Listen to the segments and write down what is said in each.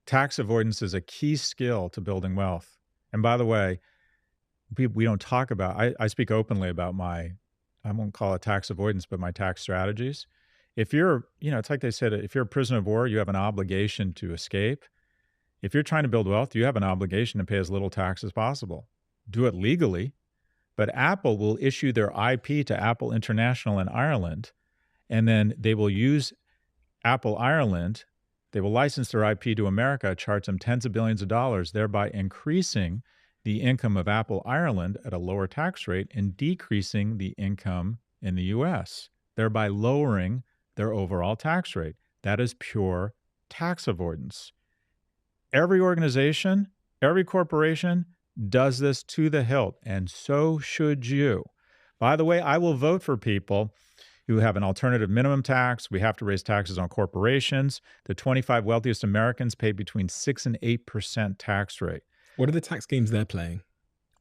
tax avoidance is a key skill to building wealth. And by the way, we don't talk about, I speak openly about my, I won't call it tax avoidance, but my tax strategies. If you're, it's like they said, if you're a prisoner of war, you have an obligation to escape. If you're trying to build wealth, you have an obligation to pay as little tax as possible. Do it legally, but Apple will issue their IP to Apple International in Ireland, and then they will use Apple Ireland. They will license their IP to America, charge them tens of billions of dollars, thereby increasing the income of Apple Ireland at a lower tax rate and decreasing the income in the US, thereby lowering their overall tax rate. That is pure tax avoidance. Every organization, every corporation does this to the hilt, and so should you. By the way, I will vote for people who have an alternative minimum tax. We have to raise taxes on corporations. The 25 wealthiest Americans pay between 6 and 8% tax rate. What are the tax games they're playing?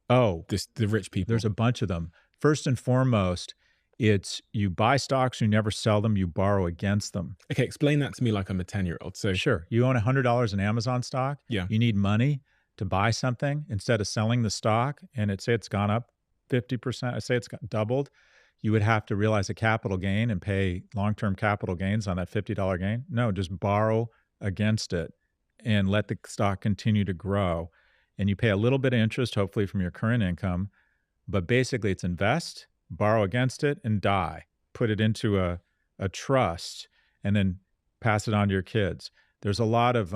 Oh, the rich people. There's a bunch of them. First and foremost, it's you buy stocks, you never sell them, you borrow against them. Okay, explain that to me like I'm a 10-year-old. So sure, you own $100 in Amazon stock. Yeah. You need money to buy something instead of selling the stock, and say it's gone up 50%. I say it's doubled. You would have to realize a capital gain and pay long-term capital gains on that $50 gain. No, just borrow against it and let the stock continue to grow. And you pay a little bit of interest, hopefully from your current income, but basically it's invest, borrow against it, and die. Put it into a trust and then pass it on to your kids. There's a lot of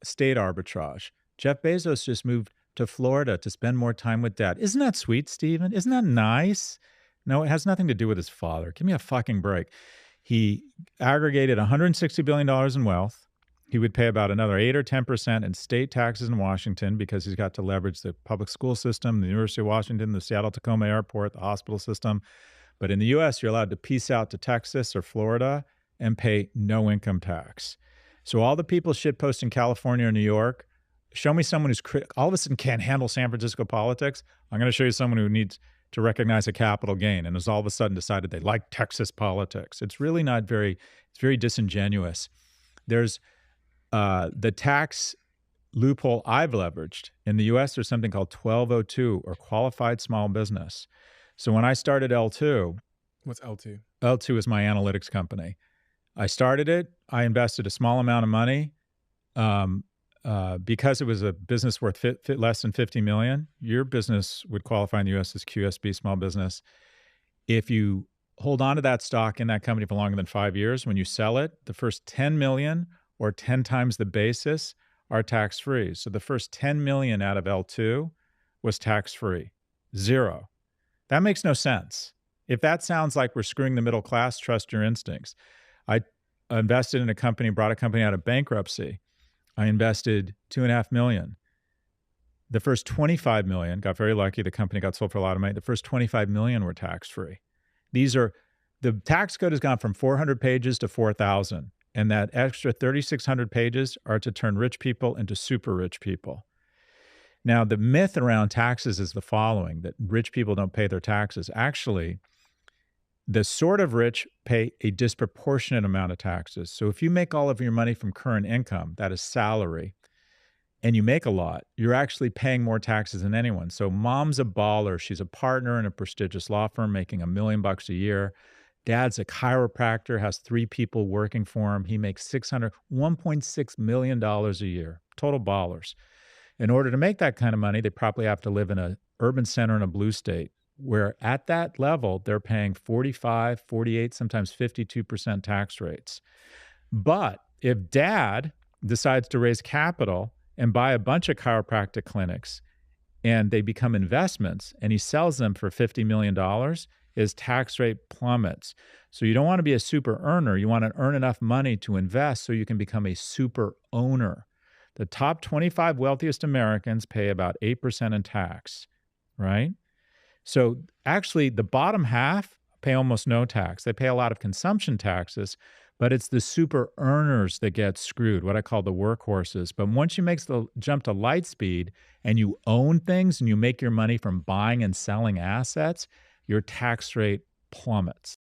state arbitrage. Jeff Bezos just moved to Florida to spend more time with dad. Isn't that sweet, Stephen? Isn't that nice? No, it has nothing to do with his father. Give me a fucking break. He aggregated $160 billion in wealth. He would pay about another 8 or 10% in state taxes in Washington because he's got to leverage the public school system, the University of Washington, the Seattle-Tacoma Airport, the hospital system. But in the U.S., you're allowed to piece out to Texas or Florida and pay no income tax. So all the people shitpost in California or New York, show me someone who's all of a sudden can't handle San Francisco politics. I'm going to show you someone who needs to recognize a capital gain and has all of a sudden decided they like Texas politics. It's really not it's very disingenuous. There's the tax loophole I've leveraged. In the US, there's something called 1202 or qualified small business. So when I started L2. What's L2? L2 is my analytics company. I started it. I invested a small amount of money. Because it was a business worth less than $50 million, your business would qualify in the U.S. as QSB, small business. If you hold on to that stock in that company for longer than 5 years, when you sell it, the first 10 million or 10 times the basis are tax-free. So the first 10 million out of L2 was tax-free. Zero. That makes no sense. If that sounds like we're screwing the middle class, trust your instincts. I invested in a company, brought a company out of bankruptcy. I invested $2.5 million. The first 25 million, got very lucky. The company got sold for a lot of money. The first 25 million were tax-free. The tax code has gone from 400 pages to 4,000. And that extra 3,600 pages are to turn rich people into super rich people. Now, the myth around taxes is the following, that rich people don't pay their taxes. Actually, the sort of rich pay a disproportionate amount of taxes. So if you make all of your money from current income, that is salary, and you make a lot, you're actually paying more taxes than anyone. So mom's a baller. She's a partner in a prestigious law firm making $1 million a year. Dad's a chiropractor, has 3 people working for him. He makes $1.6 million a year, total ballers. In order to make that kind of money, they probably have to live in an urban center in a blue state, where at that level, they're paying 45, 48, sometimes 52% tax rates. But if dad decides to raise capital and buy a bunch of chiropractic clinics and they become investments and he sells them for $50 million, his tax rate plummets. So you don't want to be a super earner. You want to earn enough money to invest so you can become a super owner. The top 25 wealthiest Americans pay about 8% in tax, right? So actually, the bottom half pay almost no tax. They pay a lot of consumption taxes, but it's the super earners that get screwed, what I call the workhorses. But once you make the jump to light speed and you own things and you make your money from buying and selling assets, your tax rate plummets.